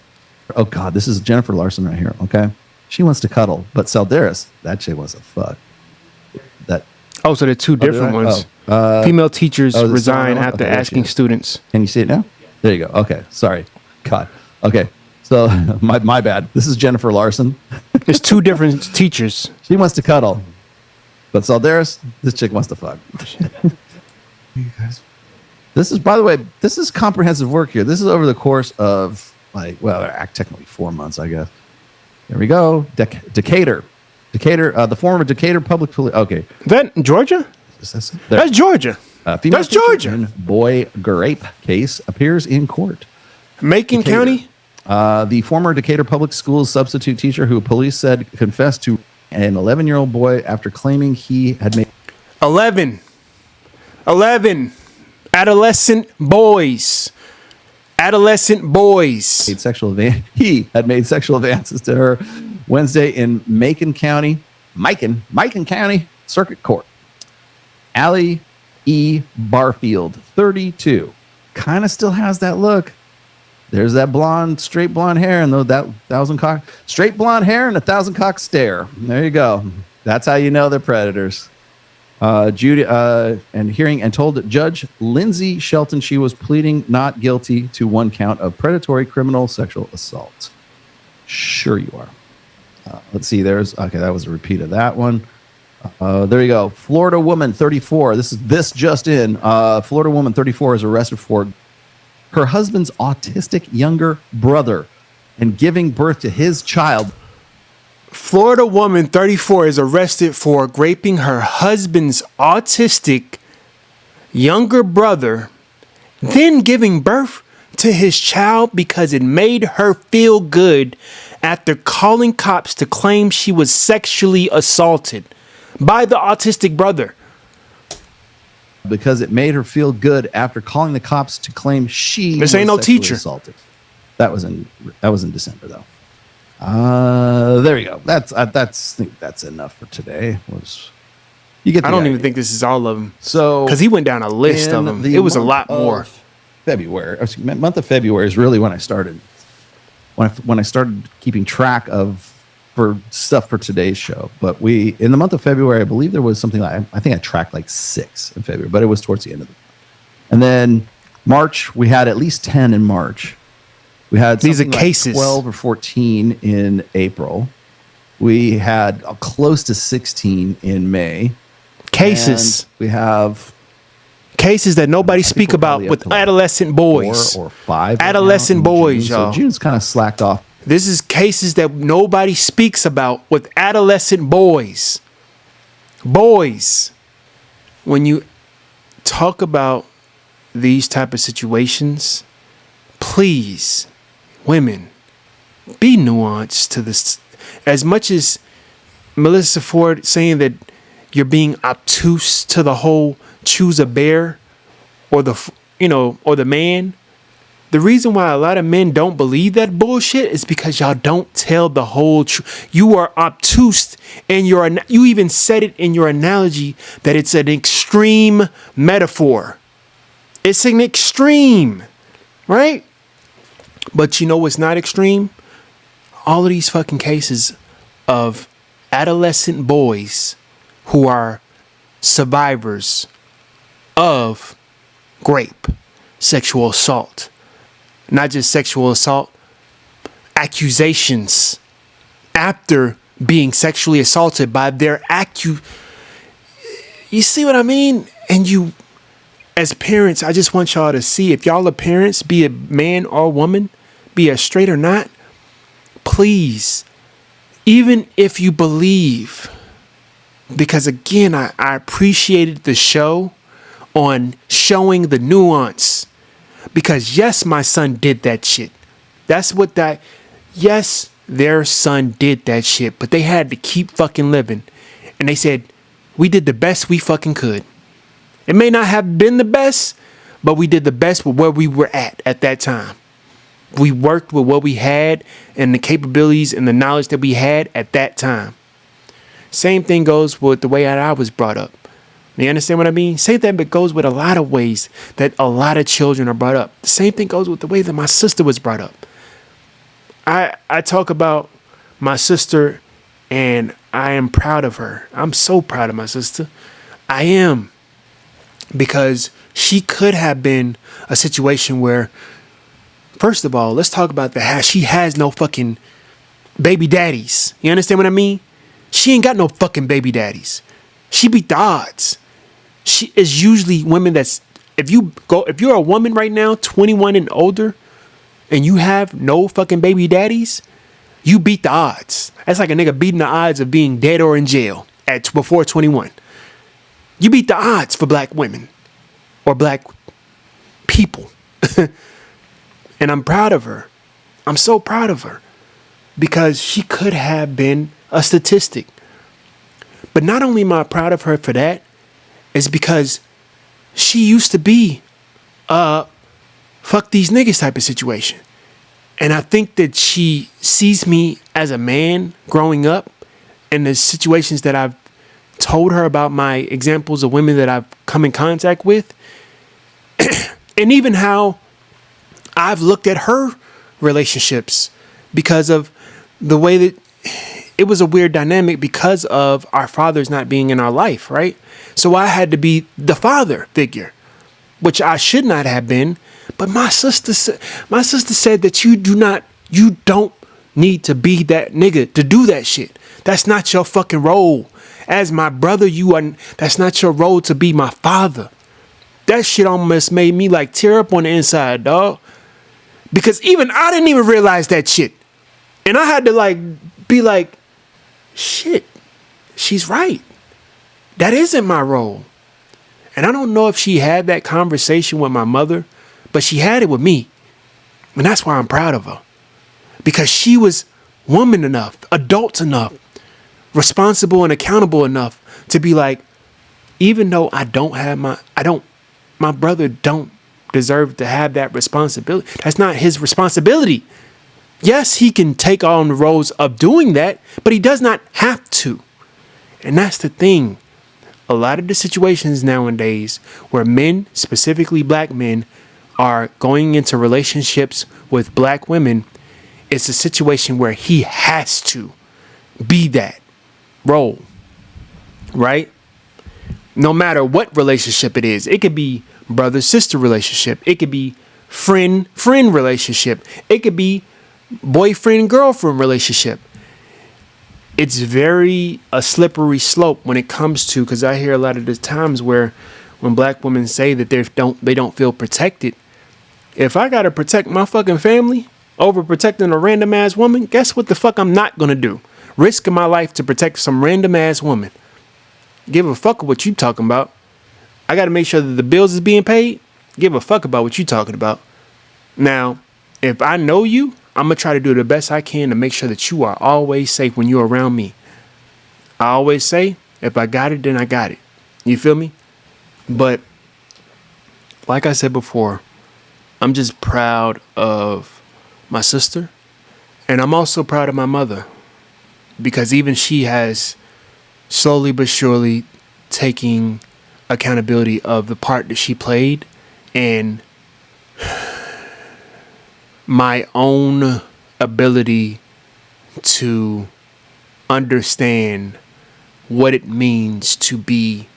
Oh God, this is Jennifer Larson right here. Okay, she wants to cuddle, but Salderas, that chick wants to fuck. That Oh, so they're two different did I? ones. Oh, Female teachers oh, this is resign the one? after Okay, there she asking is. students. Can you see it now? There you go. Okay, sorry. God. Okay, so my bad. This is Jennifer Larson. It's two different teachers. She wants to cuddle, but Salderas, this chick wants to fuck. You guys, this is, by the way, this is comprehensive work here. This is over the course of technically 4 months, I guess. There we go. Decatur, the former Decatur public police. Okay, Is that Georgia? There. That's Georgia. Female That's teacher Georgia. in boy grape case appears in court. Macon Decatur. County? The former Decatur Public Schools substitute teacher who police said confessed to an 11-year-old boy after claiming he had made 11 adolescent boys. He had made sexual advances to her Wednesday in Macon County Circuit Court. Allie E. Barfield, 32, kind of still has that look. There's that straight blonde hair and that straight blonde hair and a thousand cock stare. There you go. That's how you know they're predators. Judy and hearing and told Judge Lindsay Shelton she was pleading not guilty to one count of predatory criminal sexual assault. Sure you are. Let's see. That was a repeat of that one. There you go. Florida woman 34. This just in. Florida woman 34 is arrested for her husband's autistic younger brother and giving birth to his child. Florida woman 34 is arrested for raping her husband's autistic younger brother, then giving birth to his child because it made her feel good after calling cops to claim she was sexually assaulted by the autistic brother. Because it made her feel good after calling the cops to claim she This ain't was no sexually teacher. assaulted. That was in December though. There you go. I think that's enough for today. You get the I don't idea. even think this is all of them. So Because he went down a list of in them. the It was a month lot more. of February. Month of February is really when I started. When I started keeping track of for stuff for today's show. But in the month of February, I believe there was something like, I think I tracked like 6 in February, but it was towards the end of the month. And then March, we had at least 10 in March. We had These are something like cases. 12 or 14 in April. We had close to 16 in May. Cases. And we have Cases that nobody speak people about probably up with to like adolescent boys. 4 or 5. right Adolescent now in boys, June. y'all. So June's kind of slacked off. This is cases that nobody speaks about with adolescent boys. Boys. When you talk about these type of situations, please, women, be nuanced to this. As much as Melyssa Ford saying that you're being obtuse to the whole choose a bear or the man, the reason why a lot of men don't believe that bullshit is because y'all don't tell the whole truth. You are obtuse, and you even said it in your analogy that it's an extreme metaphor. It's an extreme, right? But you know what's not extreme? All of these fucking cases of adolescent boys who are survivors of rape, sexual assault. Not just sexual assault, accusations after being sexually assaulted by their You see what I mean? And you, as parents, I just want y'all to see, if y'all are parents, be a man or woman, be a straight or not, please, even if you believe, because again, I appreciated the show on showing the nuance. Because yes, my son did that shit. Yes, their son did that shit, but they had to keep fucking living. And they said, we did the best we fucking could. It may not have been the best, but we did the best with where we were at that time. We worked with what we had and the capabilities and the knowledge that we had at that time. Same thing goes with the way that I was brought up. You understand what I mean? Same thing but goes with a lot of ways that a lot of children are brought up. The same thing goes with the way that my sister was brought up. I talk about my sister and I am proud of her. I'm so proud of my sister. I am. Because she could have been a situation where, first of all, let's talk about she has no fucking baby daddies. You understand what I mean? She ain't got no fucking baby daddies. She beat the odds. She is usually women if you're a woman right now, 21 and older, and you have no fucking baby daddies, you beat the odds. That's like a nigga beating the odds of being dead or in jail before 21. You beat the odds for black women or black people. And I'm proud of her. I'm so proud of her because she could have been a statistic. But not only am I proud of her for that, it's because she used to be fuck these niggas type of situation. And I think that she sees me as a man growing up and the situations that I've told her about, my examples of women that I've come in contact with, and even how I've looked at her relationships because of the way that it was a weird dynamic because of our fathers not being in our life, right? So I had to be the father figure, which I should not have been. But my sister said that you don't need to be that nigga to do that shit. That's not your fucking role. As my brother, that's not your role to be my father. That shit almost made me like tear up on the inside, dog. Because even I didn't even realize that shit. And I had to be like, shit, she's right. That isn't my role. And I don't know if she had that conversation with my mother, but she had it with me. And that's why I'm proud of her. Because she was woman enough, adult enough, responsible and accountable enough to be like, even though my brother don't deserve to have that responsibility. That's not his responsibility. Yes, he can take on the roles of doing that, but he does not have to. And that's the thing. A lot of the situations nowadays where men, specifically black men, are going into relationships with black women, it's a situation where he has to be that role, right? No matter what relationship it is. It could be brother-sister relationship. It could be friend-friend relationship. It could be boyfriend-girlfriend relationship. It's very a slippery slope when it comes to, because I hear a lot of the times where when black women say that they don't feel protected. If I gotta protect my fucking family over protecting a random ass woman, guess what the fuck I'm not gonna do? Risking my life to protect some random ass woman. Give a fuck what you talking about. I gotta make sure that the bills is being paid. Give a fuck about what you talking about. Now, if I know you, I'm gonna try to do the best I can to make sure that you are always safe when you're around me. I always say, if I got it, then I got it. You feel me? But like I said before, I'm just proud of my sister, and I'm also proud of my mother, because even she has slowly but surely taking accountability of the part that she played in my own ability to understand what it means to be,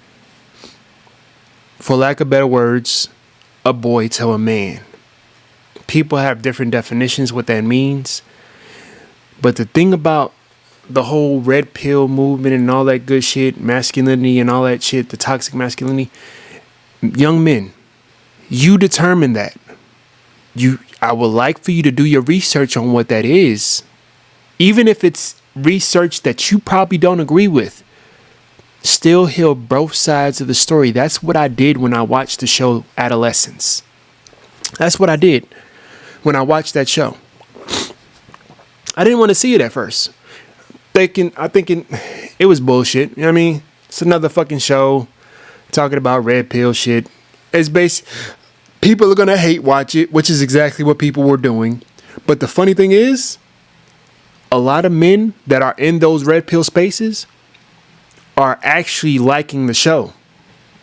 for lack of better words, a boy to a man. People have different definitions what that means. But the thing about the whole red pill movement and all that good shit, masculinity and all that shit, the toxic masculinity, young men, you determine that. I would like for you to do your research on what that is. Even if it's research that you probably don't agree with, still hear both sides of the story. That's what I did when I watched the show Adolescence. That's what I did when I watched that show. I didn't want to see it at first. I thinking it was bullshit. You know what I mean? It's another fucking show talking about red pill shit. It's based. People are going to hate watch it, which is exactly what people were doing. But the funny thing is, a lot of men that are in those red pill spaces are actually liking the show.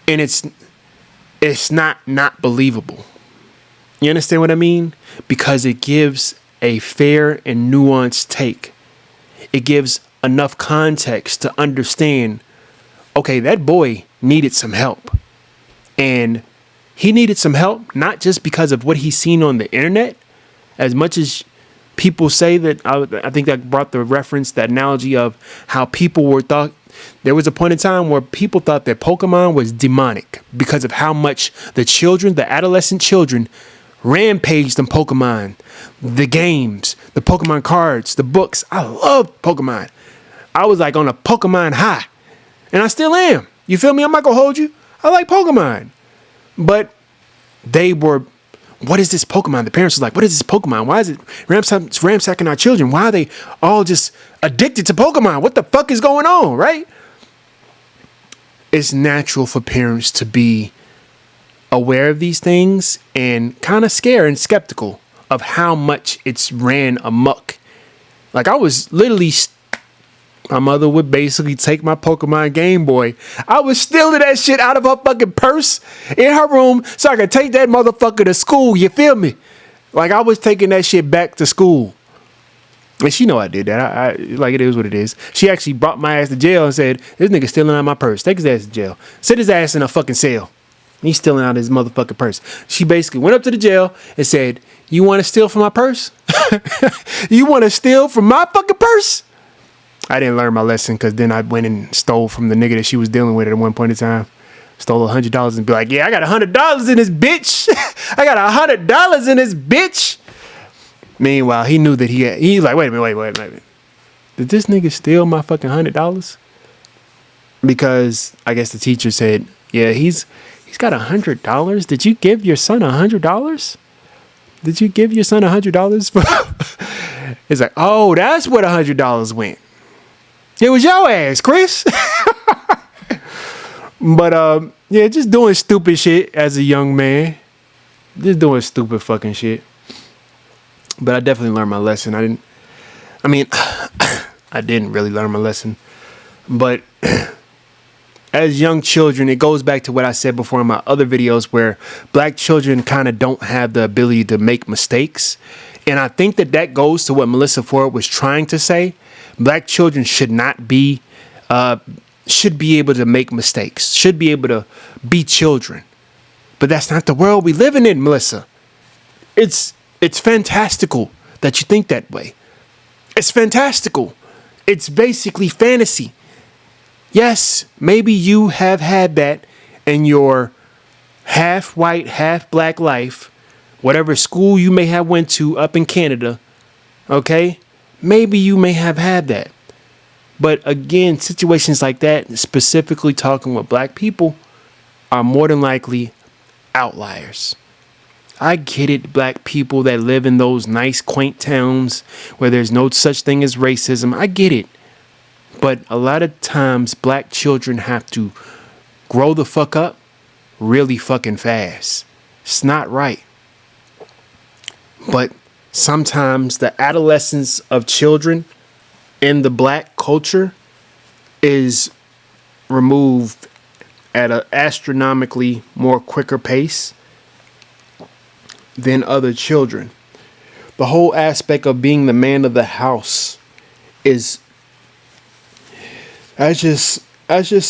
And it's not believable. You understand what I mean? Because it gives a fair and nuanced take. It gives enough context to understand, okay, that boy needed some help. And he needed some help, not just because of what he's seen on the internet, as much as people say that. I think that brought the reference, that analogy of how people were thought. There was a point in time where people thought that Pokemon was demonic because of how much the adolescent children, rampaged on Pokemon, the games, the Pokemon cards, the books. I love Pokemon. I was like on a Pokemon high, and I still am. You feel me? I'm not gonna hold you. I like Pokemon, but they were, what is this Pokemon? The parents was like, what is this Pokemon? Why is it ransacking our children? Why are they all just addicted to Pokemon? What the fuck is going on, right? It's natural for parents to be aware of these things and kind of scared and skeptical of how much it's ran amok. Like, I was literally, my mother would basically take my Pokemon Game Boy. I was stealing that shit out of her fucking purse in her room so I could take that motherfucker to school. You feel me? Like, I was taking that shit back to school. And she know I did that. I like, it is what it is. She actually brought my ass to jail and said, this nigga stealing out of my purse. Take his ass to jail. Sit his ass in a fucking cell. He's stealing out of his motherfucking purse. She basically went up to the jail and said, you want to steal from my purse? You want to steal from my fucking purse? I didn't learn my lesson, because then I went and stole from the nigga that she was dealing with at one point in time. Stole $100 and be like, yeah, I got $100 in this bitch. I got $100 in this bitch. Meanwhile, he knew that he's like, wait a minute. Did this nigga steal my fucking $100? Because I guess the teacher said, yeah, he's got $100. Did you give your son $100? Did you give your son $100? It's like, oh, that's what $100 went. It was your ass, Chris. But yeah, just doing stupid shit as a young man. Just doing stupid fucking shit. But I definitely learned my lesson. I didn't really learn my lesson. But as young children, it goes back to what I said before in my other videos, where black children kind of don't have the ability to make mistakes. And I think that goes to what Melyssa Ford was trying to say. Black children should be able to make mistakes, should be able to be children. But that's not the world we living in, Melyssa. It's fantastical that you think that way. It's fantastical. It's basically fantasy. Yes, maybe you have had that in your half white, half black life, whatever school you may have went to up in Canada, okay? Maybe you may have had that. But again, situations like that, specifically talking with black people, are more than likely outliers. I get it, black people that live in those nice, quaint towns where there's no such thing as racism. I get it. But a lot of times, black children have to grow the fuck up really fucking fast. It's not right. But sometimes the adolescence of children in the black culture is removed at an astronomically more quicker pace than other children. The whole aspect of being the man of the house is that's just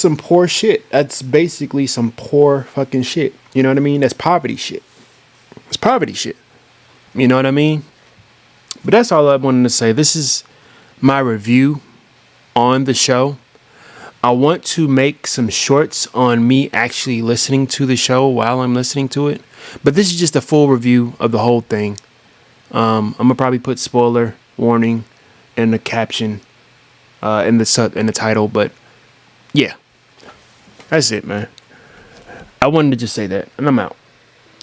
some poor shit. That's basically some poor fucking shit. You know what I mean? That's poverty shit. It's poverty shit. You know what I mean? But that's all I wanted to say. This is my review on the show. I want to make some shorts on me actually listening to the show while I'm listening to it. But this is just a full review of the whole thing. I'm going to probably put spoiler warning in the caption, in the title. But yeah, that's it, man. I wanted to just say that, and I'm out.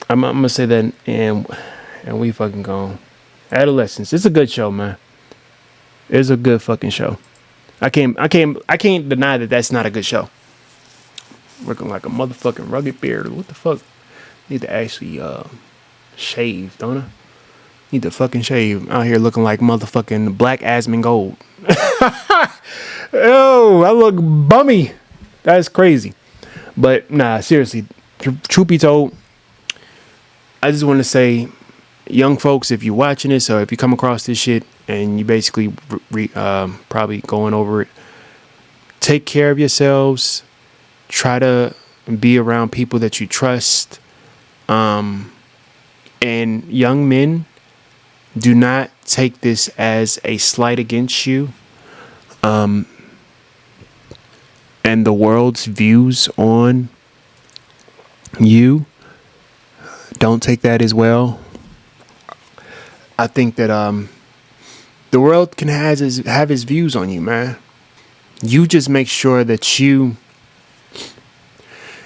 I'm going to say that, and we fucking gone. Adolescence. It's a good show, man. It's a good fucking show. I can't deny that that's not a good show. Looking like a motherfucking rugged beard. What the fuck? Need to actually shave, don't I? Need to fucking shave. Out here looking like motherfucking Black Asmongold. Oh, I look bummy. That's crazy. But nah, seriously. Truth be told, I just want to say, young folks, if you're watching this or if you come across this shit and you basically probably going over it, take care of yourselves. Try to be around people that you trust. And young men, do not take this as a slight against you. And the world's views on you. Don't take that as well. I think that the world can have his views on you, man. You just make sure that you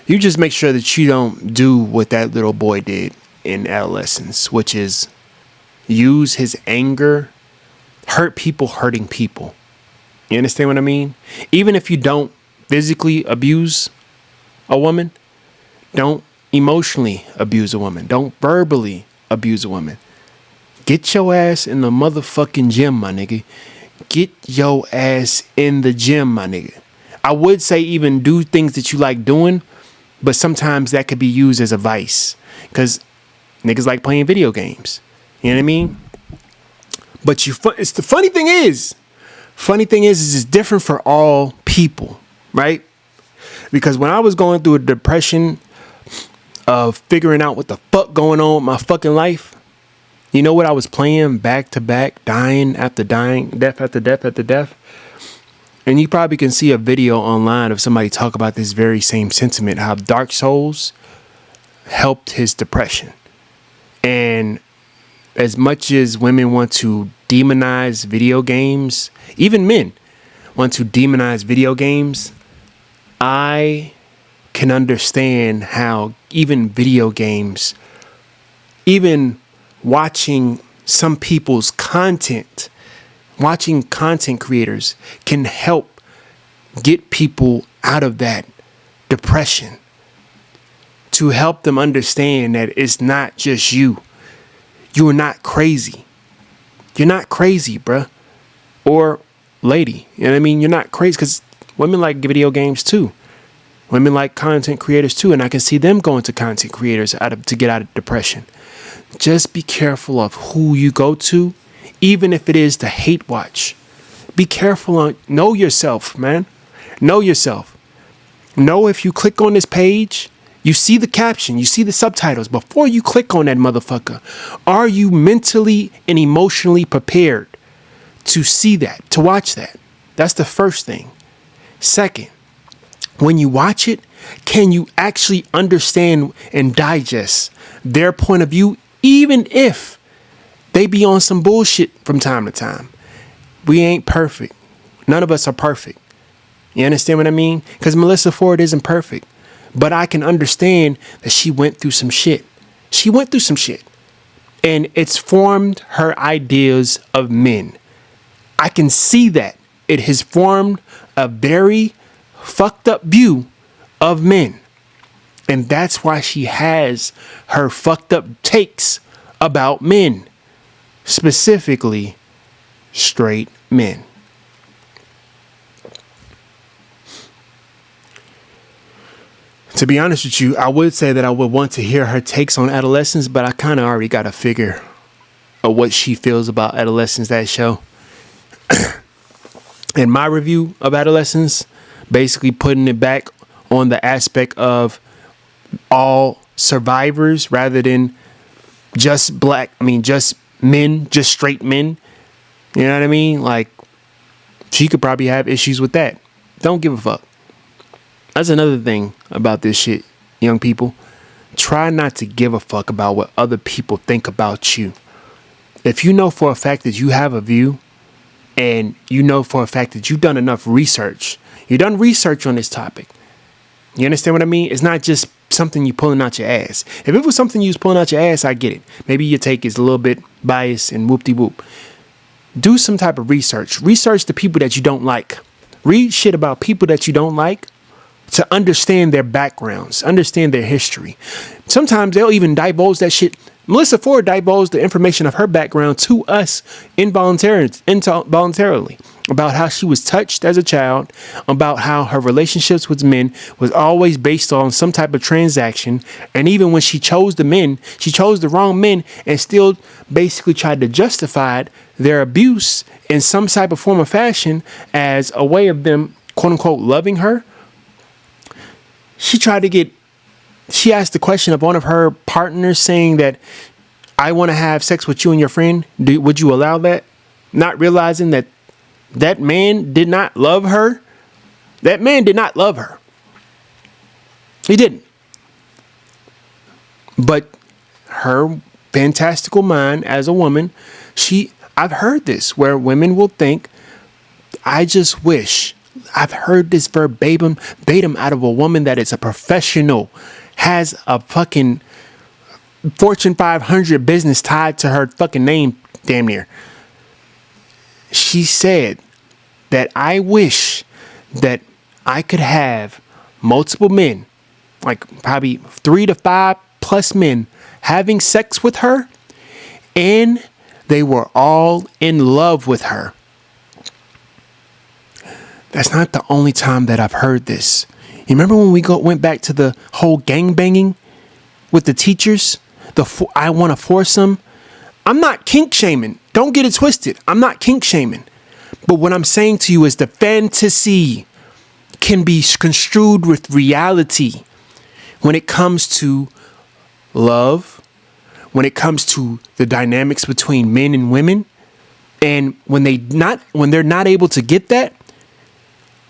don't do what that little boy did in adolescence, which is use his anger, hurt people hurting people. You understand what I mean? Even if you don't physically abuse a woman, don't emotionally abuse a woman. Don't verbally abuse a woman. Get your ass in the motherfucking gym, my nigga. Get your ass in the gym, my nigga. I would say even do things that you like doing, but sometimes that could be used as a vice. Because niggas like playing video games. You know what I mean? But it's the funny thing is it's different for all people, right? Because when I was going through a depression of figuring out what the fuck going on with my fucking life, you know what I was playing back to back, dying after dying, death after death after death? And you probably can see a video online of somebody talk about this very same sentiment, how Dark Souls helped his depression. And as much as women want to demonize video games, even men want to demonize video games, I can understand how even video games, even watching some people's content, watching content creators can help get people out of that depression, to help them understand that it's not just you. You are not crazy. You're not crazy, bruh. Or lady. You know what I mean? You're not crazy, because women like video games too. Women like content creators too. And I can see them going to content creators to get out of depression. Just be careful of who you go to, even if it is to hate watch. Be careful. Know yourself, man. Know yourself. Know if you click on this page, you see the caption, you see the subtitles. Before you click on that motherfucker, are you mentally and emotionally prepared to see that, to watch that? That's the first thing. Second, when you watch it, can you actually understand and digest their point of view, even if they be on some bullshit from time to time? We ain't perfect. None of us are perfect. You understand what I mean? Because Melyssa Ford isn't perfect. But I can understand that she went through some shit. She went through some shit. And it's formed her ideas of men. I can see that. It has formed a very fucked up view of men. And that's why she has her fucked up takes about men. Specifically, straight men. To be honest with you, I would say that I would want to hear her takes on Adolescence, but I kind of already got a figure of what she feels about Adolescence, that show. In my review of Adolescence, basically putting it back on the aspect of all survivors rather than just just men, just straight men. You know what I mean? Like, she could probably have issues with that. Don't give a fuck. That's another thing about this shit, young people. Try not to give a fuck about what other people think about you. If you know for a fact that you have a view, and you know for a fact that you've done enough research, you've done research on this topic. You understand what I mean? It's not just something you pulling out your ass. If it was something you was pulling out your ass, I get it. Maybe your take is a little bit biased and whoop-de-whoop. Do some type of research. Research the people that you don't like. Read shit about people that you don't like, to understand their backgrounds, understand their history. Sometimes they'll even divulge that shit. Melyssa Ford divulged the information of her background to us involuntarily about how she was touched as a child, about how her relationships with men was always based on some type of transaction. And even when she chose the men, she chose the wrong men and still basically tried to justify their abuse in some type of form or fashion as a way of them, quote unquote, loving her. She asked the question of one of her partners saying that, I want to have sex with you and your friend. Would you allow that? Not realizing that that man did not love her. That man did not love her. He didn't. But her fantastical mind as a woman, I've heard this where women will think, I just wish. I've heard this verbatim out of a woman that is a professional, has a fucking Fortune 500 business tied to her fucking name, damn near. She said that I wish that I could have multiple men, like probably 3 to 5 plus men, having sex with her, and they were all in love with her. That's not the only time that I've heard this. You remember when we went back to the whole gangbanging with the teachers? I want to force them. I'm not kink shaming. Don't get it twisted. I'm not kink shaming. But what I'm saying to you is the fantasy can be construed with reality when it comes to love, when it comes to the dynamics between men and women. And when they're not able to get that,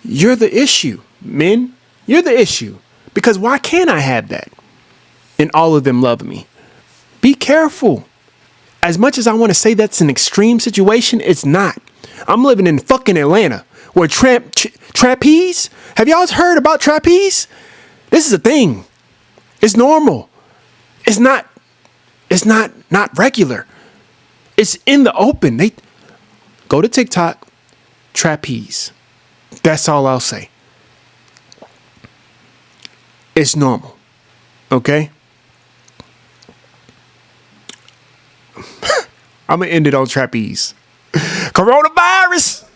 you're the issue, men. You're the issue. Because why can't I have that? And all of them love me. Be careful. As much as I want to say that's an extreme situation, it's not. I'm living in fucking Atlanta where trapeze. Have y'all heard about trapeze? This is a thing. It's normal. It's not regular. It's in the open. They go to TikTok, trapeze. That's all I'll say. It's normal. Okay? I'm going to end it on trapeze. Coronavirus.